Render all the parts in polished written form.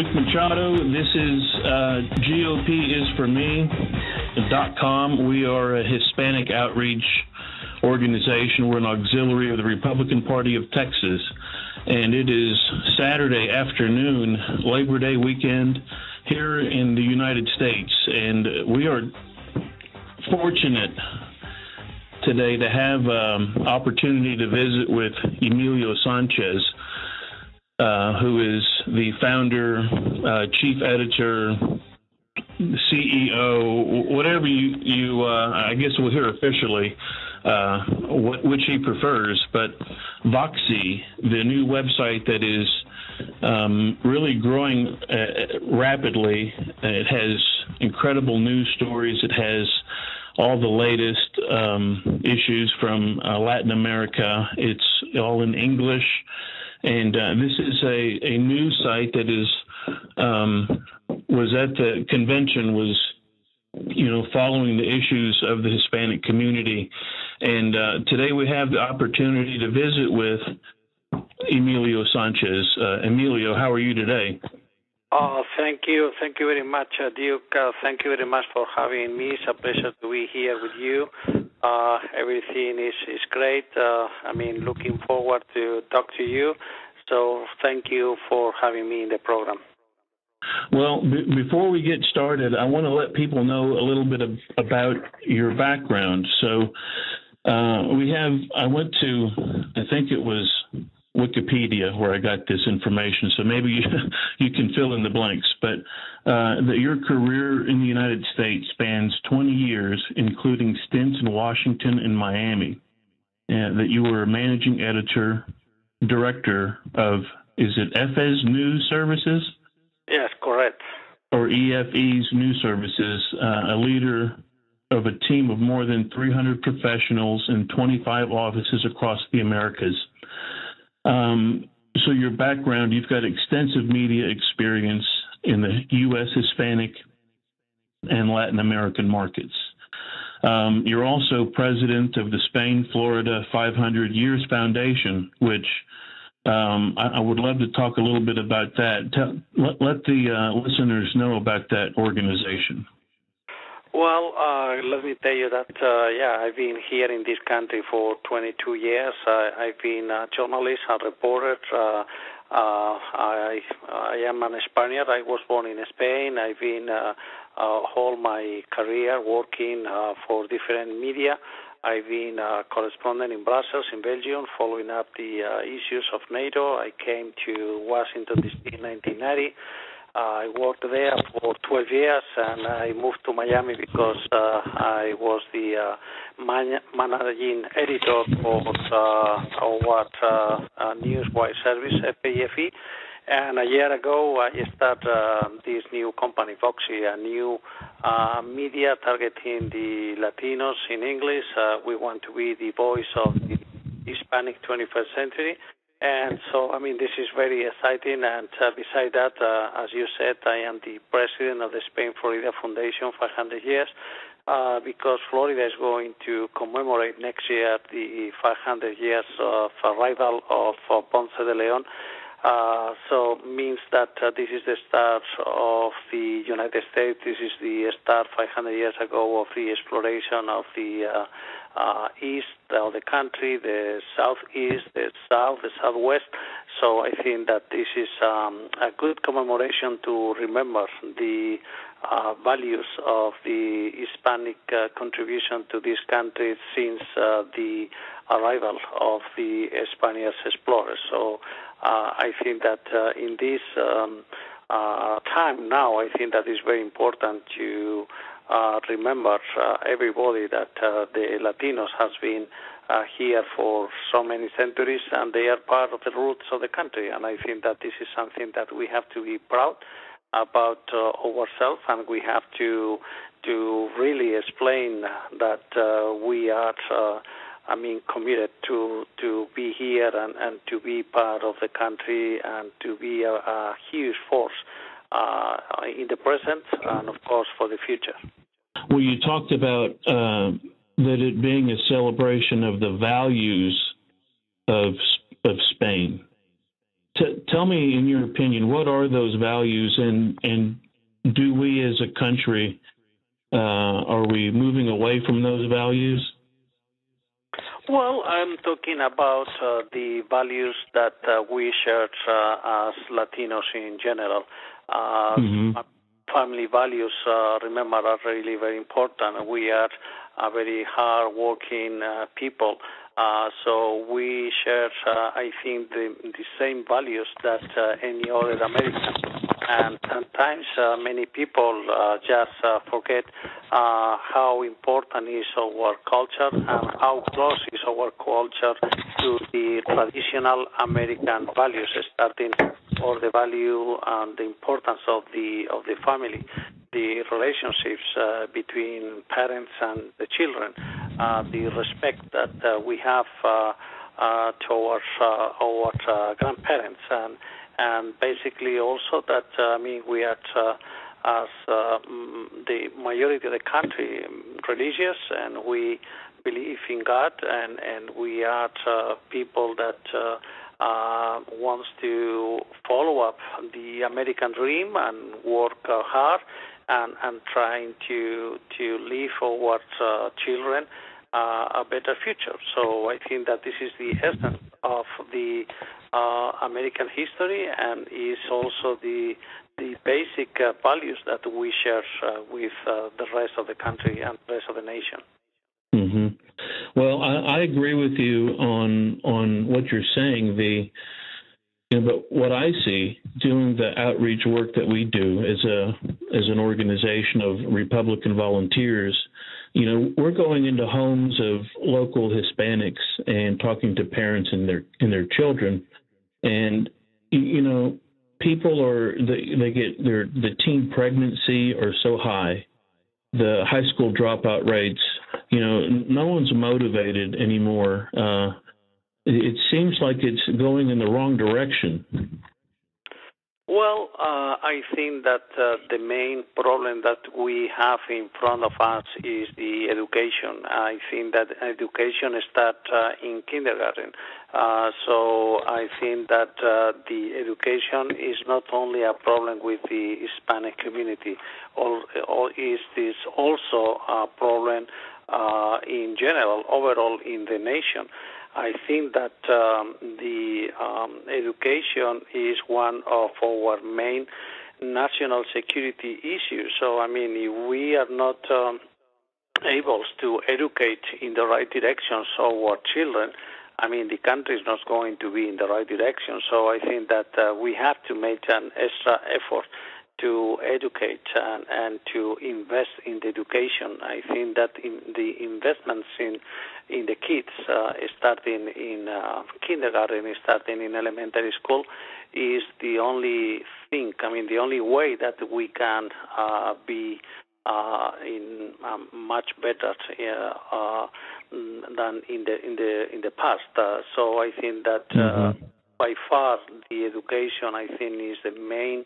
Machado. This is GOPisforme.com. We are a Hispanic outreach organization. We're an auxiliary of the Republican Party of Texas. And it is Saturday afternoon, Labor Day weekend here in the United States. And we are fortunate today to have opportunity to visit with Emilio Sanchez, who is the founder, chief editor, CEO, whatever you I guess we'll hear officially, which he prefers, but Voxxi, the new website that is really growing rapidly. It has incredible news stories. It has all the latest issues from Latin America. It's all in English. And this is a news site that is was at the convention, was following the issues of the Hispanic community. And today we have the opportunity to visit with Emilio Sanchez. Emilio, how are you today? Oh, thank you. Thank you very much, Duke. Thank you very much for having me. It's a pleasure to be here with you. Everything is great. Looking forward to talk to you. So thank you for having me in the program. Well, before we get started, I want to let people know a little bit about your background. So I went to, I think it was Wikipedia where I got this information, so maybe you can fill in the blanks, but your career in the United States spans 20 years, including stints in Washington and Miami, and that you were a managing editor, director of, is it FE's News Services? Yes, correct. Or EFE's News Services, a leader of a team of more than 300 professionals in 25 offices across the Americas. So your background, you've got extensive media experience in the U.S. Hispanic and Latin American markets. You're also president of the Spain, Florida 500 Years Foundation, which I would love to talk a little bit about that. Let the listeners know about that organization. Well, let me tell you that, I've been here in this country for 22 years. I've been a journalist, a reporter. I am an Spaniard. I was born in Spain. I've been all my career working for different media. I've been a correspondent in Brussels, in Belgium, following up the issues of NATO. I came to Washington, D.C. in 1990. I worked there for 12 years, and I moved to Miami because I was the managing editor for what Newswire service, FAFE. And a year ago, I started this new company, Voxxi, a new media targeting the Latinos in English. We want to be the voice of the Hispanic 21st century. And so, this is very exciting. And beside that, as you said, I am the president of the Spain-Florida Foundation 500 years, because Florida is going to commemorate next year the 500 years of arrival of Ponce de Leon. So means that this is the start of the United States. This is the start 500 years ago of the exploration of the east of the country, the southeast, the south, the southwest. So I think that this is a good commemoration to remember the values of the Hispanic contribution to this country since the arrival of the Spanish explorers. So I think that in this time now, I think that it's very important to remember everybody that the Latinos has been here for so many centuries, and they are part of the roots of the country. And I think that this is something that we have to be proud about ourselves, and we have to really explain that we are committed to be here and to be part of the country and to be a huge force in the present and, of course, for the future. Well, you talked about that it being a celebration of the values of Spain. tell me, in your opinion, what are those values, and do we as a country, are we moving away from those values? Well, I'm talking about the values that we share as Latinos in general. Family values, remember, are really very important. We are a very hard-working people. So we share, I think, the same values that any other American. And sometimes many people just forget how important is our culture and how close is our culture to the traditional American values, starting or the value and the importance of the family, the relationships between parents and the children, the respect that we have towards our grandparents, and basically also that we are as the majority of the country religious, and we believe in God, and we are people that wants to follow up the American dream and work hard and trying to leave our children a better future. So I think that this is the essence of the American history, and is also the basic values that we share with the rest of the country and the rest of the nation. Mm-hmm. Well, I agree with you on what you're saying. But what I see doing the outreach work that we do as an organization of Republican volunteers, we're going into homes of local Hispanics and talking to parents and their children, and people the teen pregnancy are so high, the high school dropout rates, no one's motivated anymore. It seems like it's going in the wrong direction. Well, I think that the main problem that we have in front of us is the education. I think that education starts in kindergarten. So I think that the education is not only a problem with the Hispanic community, or is this also a problem in general, overall in the nation. I think that the education is one of our main national security issues. So, if we are not able to educate in the right direction our children, the country is not going to be in the right direction. So I think that we have to make an extra effort to educate and to invest in the education. I think that in the investments in the kids, starting in kindergarten, starting in elementary school, is the only thing. The only way that we can be in much better than in the past. So I think that by far the education, I think, is the main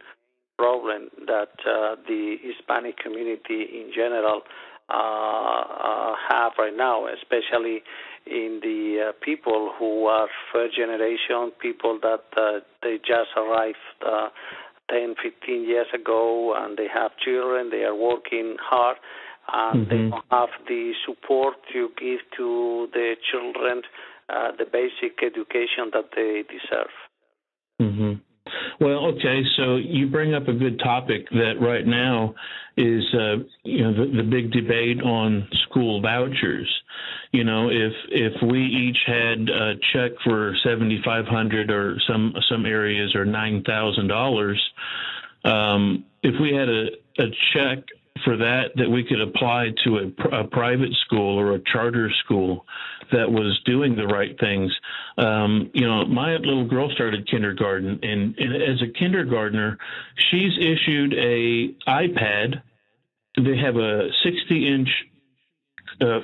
problem that the Hispanic community in general have right now, especially in the people who are first generation, people that they just arrived 10, 15 years ago, and they have children, they are working hard, and they don't have the support to give to the children the basic education that they deserve. Mm-hmm. Well, okay, so you bring up a good topic that right now is, the big debate on school vouchers. If we each had a check for $7,500 or some areas or $9,000, if we had a check for that we could apply to a private school or a charter school that was doing the right things. My little girl started kindergarten, and as a kindergartner, she's issued a iPad. They have a 60-inch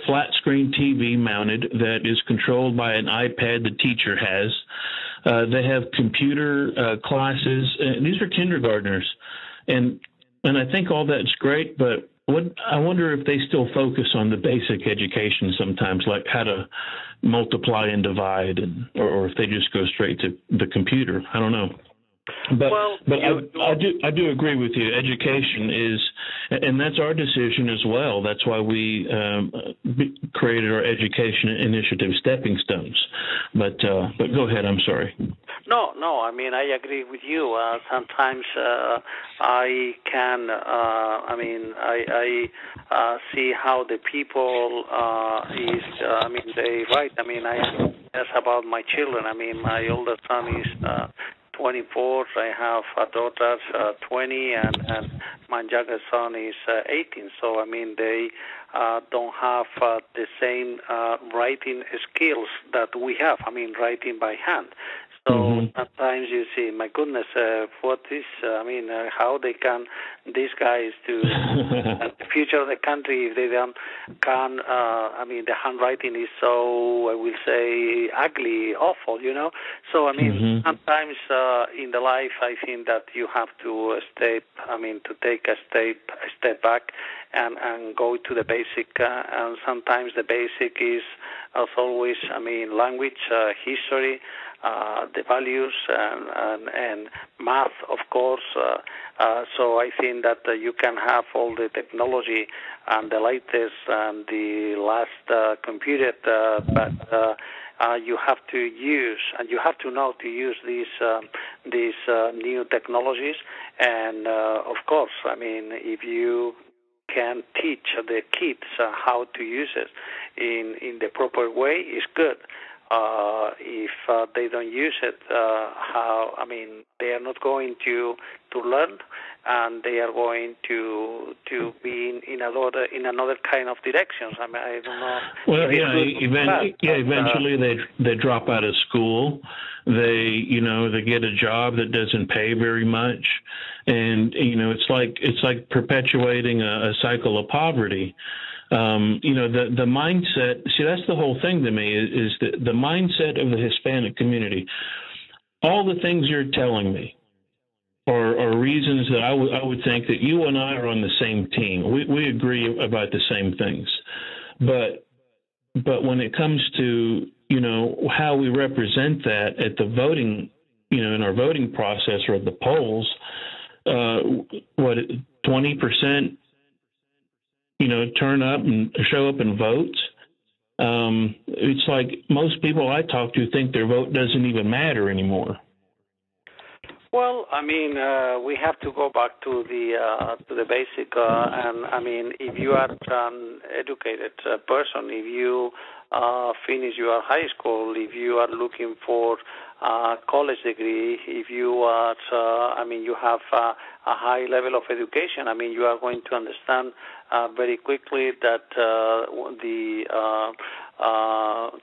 flat screen TV mounted that is controlled by an iPad the teacher has. They have computer classes. These are kindergartners, and I think all that's great, but I wonder if they still focus on the basic education sometimes, like how to multiply and divide, or if they just go straight to the computer. I don't know. But I do agree with you. Education is, and that's our decision as well. That's why we created our education initiative, Stepping Stones. But go ahead. I'm sorry. No. I mean, I agree with you. Sometimes I can. I see how the people is. They write. I ask about my children. My older son is 24. I have a daughter, 20, and my younger son is 18. So they don't have the same writing skills that we have. Writing by hand. So sometimes you see, my goodness, what is, how they can, these guys to the future of the country, if they can, the handwriting is so, I will say, ugly, awful, So, sometimes in the life, I think that you have to to take a step back and go to the basic, and sometimes the basic is, as always, language, history, the values and math, of course. So I think that you can have all the technology and the latest and the last computer, but you have to use and you have to know to use these new technologies. And of course, if you can teach the kids how to use it in the proper way, is good. If they don't use it, they are not going to learn, and they are going to be in another kind of directions. I don't know. Well, eventually they drop out of school. They get a job that doesn't pay very much, and it's like perpetuating a cycle of poverty. The mindset, see, that's the whole thing to me, is the mindset of the Hispanic community. All the things you're telling me are reasons that I would think that you and I are on the same team. We agree about the same things. But when it comes to, how we represent that at the voting, in our voting process or at the polls, 20%, turn up and show up and vote. It's like most people I talk to think their vote doesn't even matter anymore. Well, we have to go back to the basic, and if you are an educated person, if you finish your high school, if you are looking for a college degree, if you are, you have a high level of education, you are going to understand very quickly that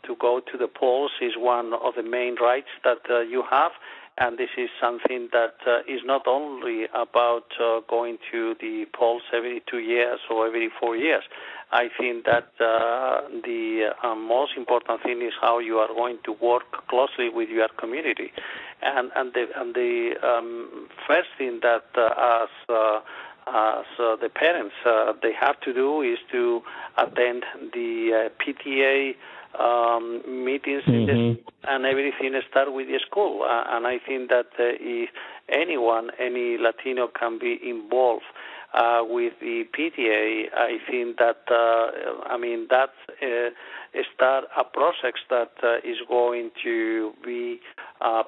to go to the polls is one of the main rights that you have. And this is something that is not only about going to the polls every 2 years or every 4 years. I think that the most important thing is how you are going to work closely with your community. And the first thing that as the parents they have to do is to attend the PTA meetings, and everything start with the school. And I think that if any Latino can be involved with the PTA, I think that start a process that is going to be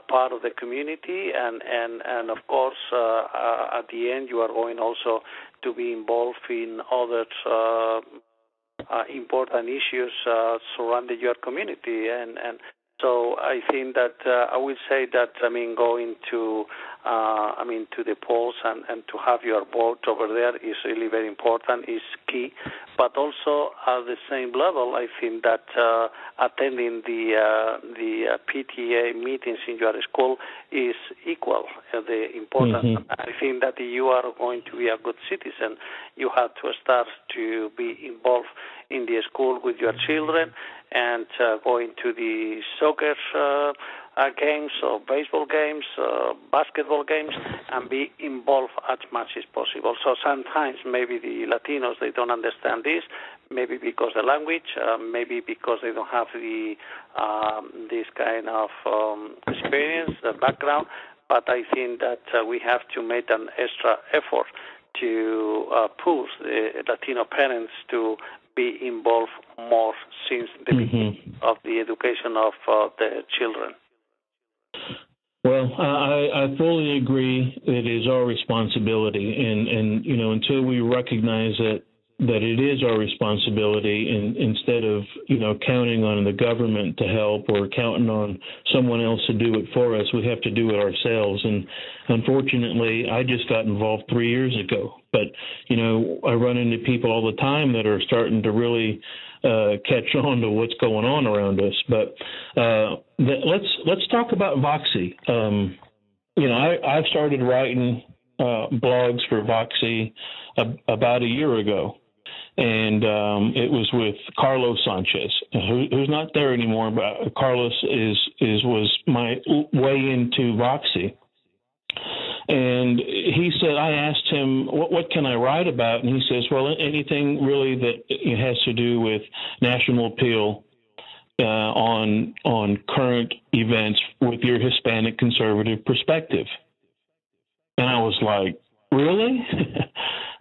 part of the community, and of course at the end you are going also to be involved in other important issues surrounding your community, and so I think that I would say that going to to the polls and to have your vote over there is really very important, is key. But also at the same level, I think that attending the PTA meetings in your school is equal the importance. I think that if you are going to be a good citizen, you have to start to be involved in the school with your children, and going to the soccer games or baseball games, basketball games, and be involved as much as possible. So sometimes maybe the Latinos, they don't understand this, maybe because the language, maybe because they don't have the this kind of experience, background. but I think that we have to make an extra effort to push the Latino parents to be involved more since the beginning of the education of their children. Well, I fully agree it is our responsibility, and until we recognize that it is our responsibility, and instead of counting on the government to help or counting on someone else to do it for us, we have to do it ourselves. And unfortunately, I just got involved 3 years ago, but I run into people all the time that are starting to really catch on to what's going on around us. But let's talk about Voxxi. I've started writing blogs for Voxxi about a year ago, and it was with Carlos Sanchez, who's not there anymore. But Carlos was my way into Voxxi. And he said, I asked him, what can I write about? And he says, well, anything really that has to do with national appeal on current events with your Hispanic Conservative perspective. And I was like, really?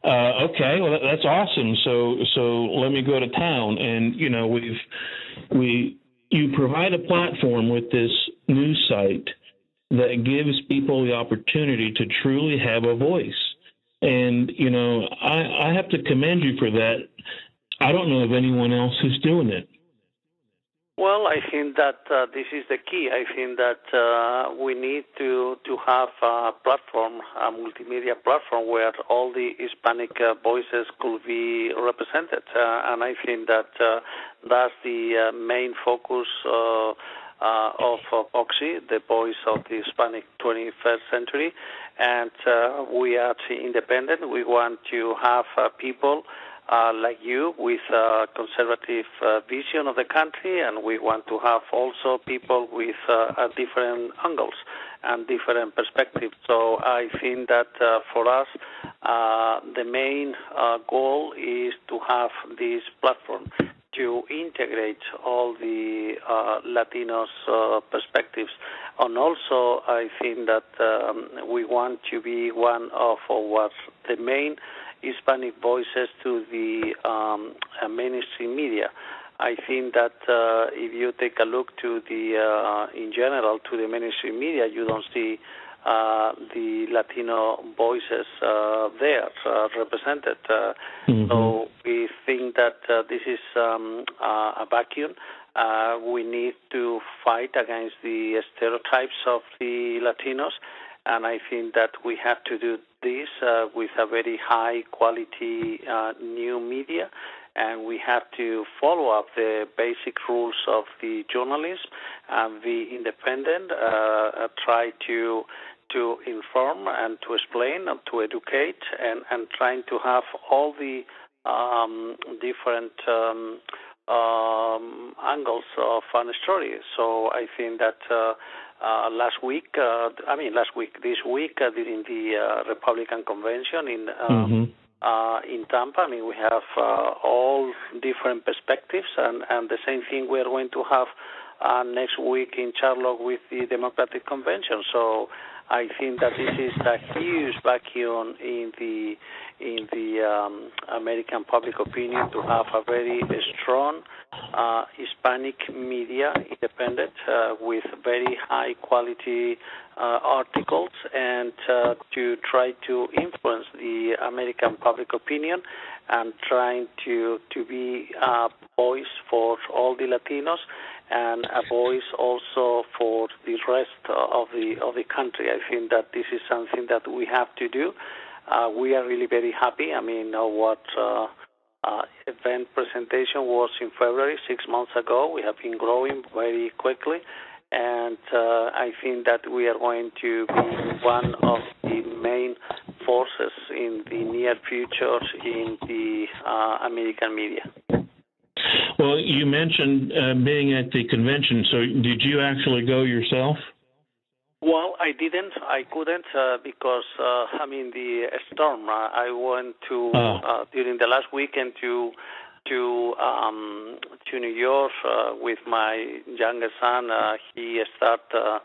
Okay, well, that's awesome. So let me go to town. And, you provide a platform with this news site that gives people the opportunity to truly have a voice. And, I have to commend you for that. I don't know of anyone else who's doing it. Well, I think that this is the key. I think that we need to have a platform, a multimedia platform, where all the Hispanic voices could be represented. And I think that that's the main focus of Voxxi, the voice of the Hispanic 21st century. And we are independent. We want to have people like you with a conservative vision of the country, and we want to have also people with different angles and different perspectives. So I think that for us, the main goal is to have this platform to integrate all the Latinos' perspectives. And also, I think that we want to be one of what's the main Hispanic voices to the mainstream media. I think that if you take a look to the, in general, to the mainstream media, you don't see the Latino voices there represented. So we think that this is a vacuum. We need to fight against the stereotypes of the Latinos, and I think that we have to do this with a very high quality new media, and we have to follow up the basic rules of the journalism and be independent, try to inform and to explain and to educate, and trying to have all the different angles of a story. So I think that this week during the Republican convention in Tampa, we have all different perspectives, and the same thing we are going to have next week in Charlotte with the Democratic convention. So I think that this is a huge vacuum in the American public opinion to have a very strong Hispanic media, independent, with very high quality articles, and to try to influence the American public opinion, and trying to be a voice for all the Latinos, and a voice also for the rest of the country. I think that this is something that we have to do. We are really very happy. What event presentation was in February, 6 months ago. We have been growing very quickly, and I think that we are going to be one of the main forces in the near future in the American media. Well, you mentioned being at the convention, so did you actually go yourself? Well, I didn't. I couldn't because, the storm. I went to, during the last weekend, to to New York with my younger son. He started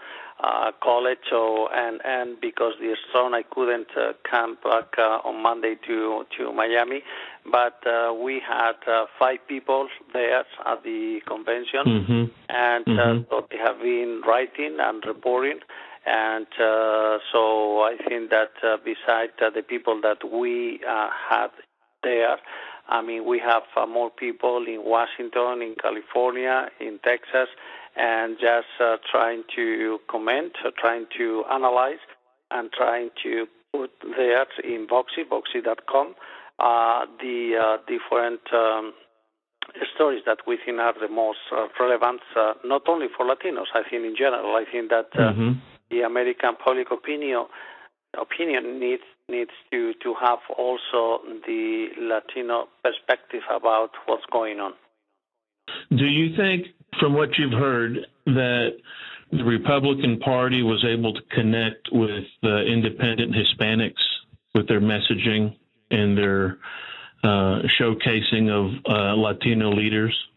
college, and because the storm, I couldn't come back on Monday to Miami. But we had 5 people there at the convention, and so they have been writing and reporting. And so I think that besides the people that we had there, I mean, we have more people in Washington, in California, in Texas, and just trying to comment, trying to analyze, and trying to put there in Voxxi, Voxxi.com, the different stories that we think are the most relevant, not only for Latinos, I think in general. I think that the American public opinion needs to have also the Latino perspective about what's going on. Do you think, from what you've heard, that the Republican Party was able to connect with independent Hispanics with their messaging and their showcasing of Latino leaders?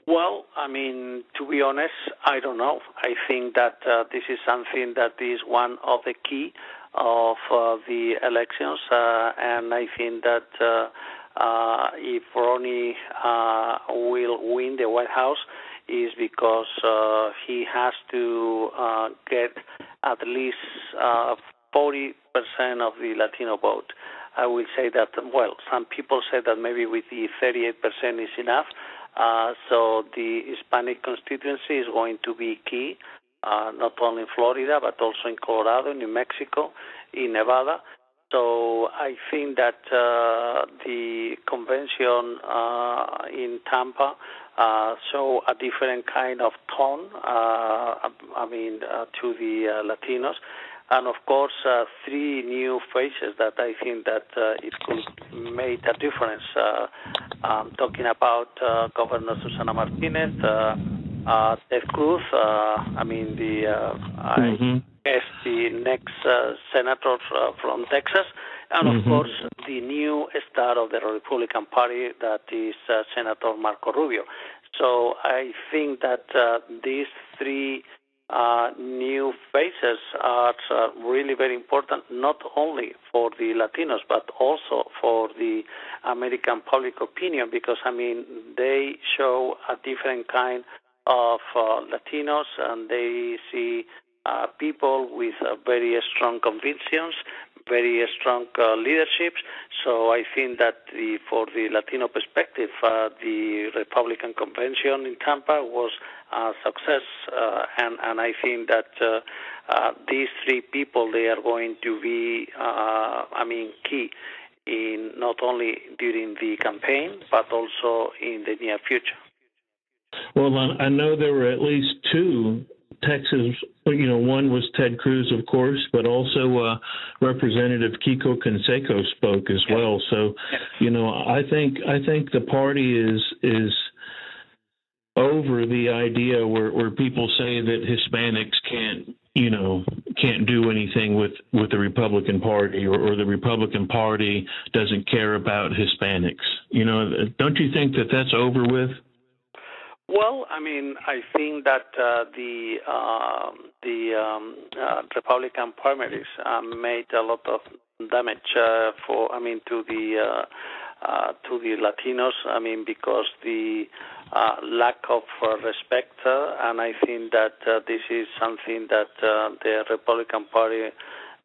Well, I mean, to be honest, I don't know. I think that this is something that is one of the key of the elections, and I think that if Ronnie will win the White House, is because he has to get at least 40% of the Latino vote. I will say that, well, some people say that maybe with the 38% is enough. So the Hispanic constituency is going to be key, not only in Florida, but also in Colorado, New Mexico, in Nevada. So I think that the convention in Tampa show a different kind of tone, to the Latinos. And, of course, 3 new faces that I think that it could make a difference. Talking about Governor Susana Martinez, Ted Cruz, the next senator from Texas, and, of course, the new star of the Republican Party, that is Senator Marco Rubio. So I think that these 3 new faces are really very important, not only for the Latinos, but also for the American public opinion, because, I mean, they show a different kind of Latinos, and they see people with very strong convictions, very strong leadership. So I think that for the Latino perspective, the Republican convention in Tampa was a success, and I think that these 3 people, they are going to be, key in not only during the campaign, but also in the near future. Well, I know there were at least 2 Texas, one was Ted Cruz, of course, but also Representative Kiko Canseco spoke as well. So, I think the party is over the idea where people say that Hispanics can't do anything with the Republican Party, or the Republican Party doesn't care about Hispanics. Don't you think that that's over with? Well, I mean, I think that the Republican primaries made a lot of damage to the Latinos. I mean, because the lack of respect, and I think that this is something that the Republican Party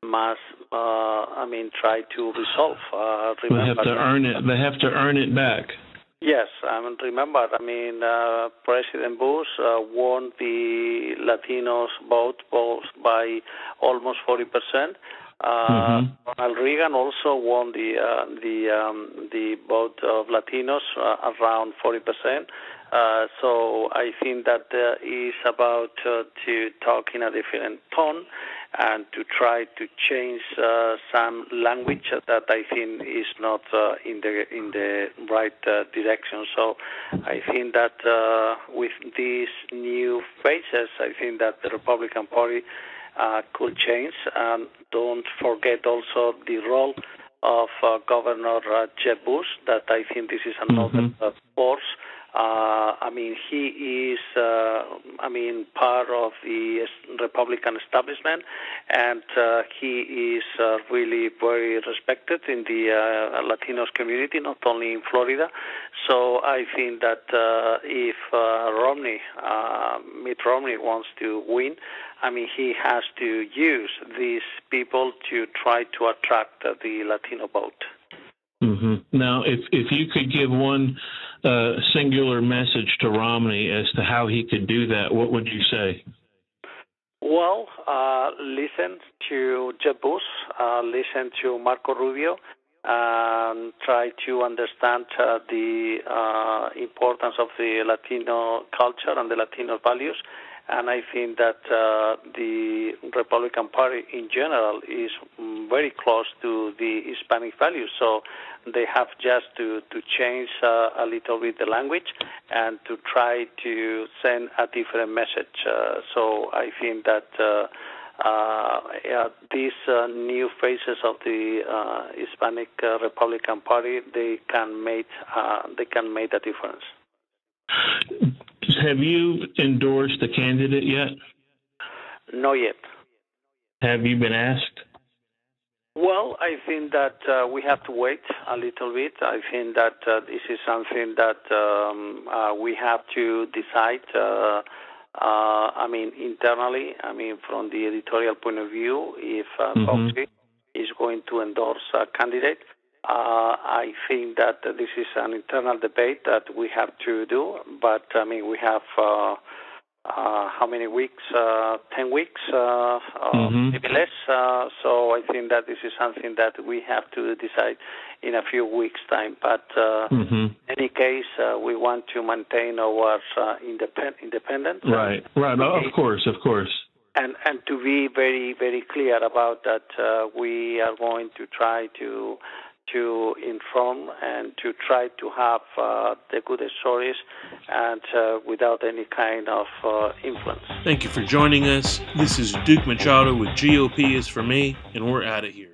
must, try to resolve. They have to earn it. They have to earn it back. Yes, remember, President Bush won the Latinos vote by almost 40%. Ronald Reagan also won the vote of Latinos around 40%. So I think that is about to talk in a different tone and to try to change some language that I think is not in the right direction. So I think that with these new faces, I think that the Republican Party could change. And don't forget also the role of Governor Jeb Bush, that I think this is another force. I mean, he is, part of the Republican establishment, and he is really very respected in the Latinos community, not only in Florida. So I think that if Mitt Romney wants to win, I mean, he has to use these people to try to attract the Latino vote. Now, if you could give one singular message to Romney as to how he could do that, what would you say? Well, listen to Jeb Bush, listen to Marco Rubio, try to understand the importance of the Latino culture and the Latino values. And I think that the Republican Party in general is very close to the Hispanic values. So they have just to change a little bit the language and to try to send a different message. So I think that these new faces of the Hispanic Republican Party, they can make a difference. Have you endorsed a candidate yet? Not yet. Have you been asked? Well, I think that we have to wait a little bit. I think that this is something that we have to decide, internally, from the editorial point of view, if Voxxi is going to endorse a candidate. I think that this is an internal debate that we have to do, but we have how many weeks? 10 weeks, maybe less. So I think that this is something that we have to decide in a few weeks' time. But in any case, we want to maintain our independence. Right. Of course. And to be very, very clear about that, we are going to try to inform and to try to have the good stories and without any kind of influence. Thank you for joining us. This is Duke Machado with GOP is for me, and we're out of here.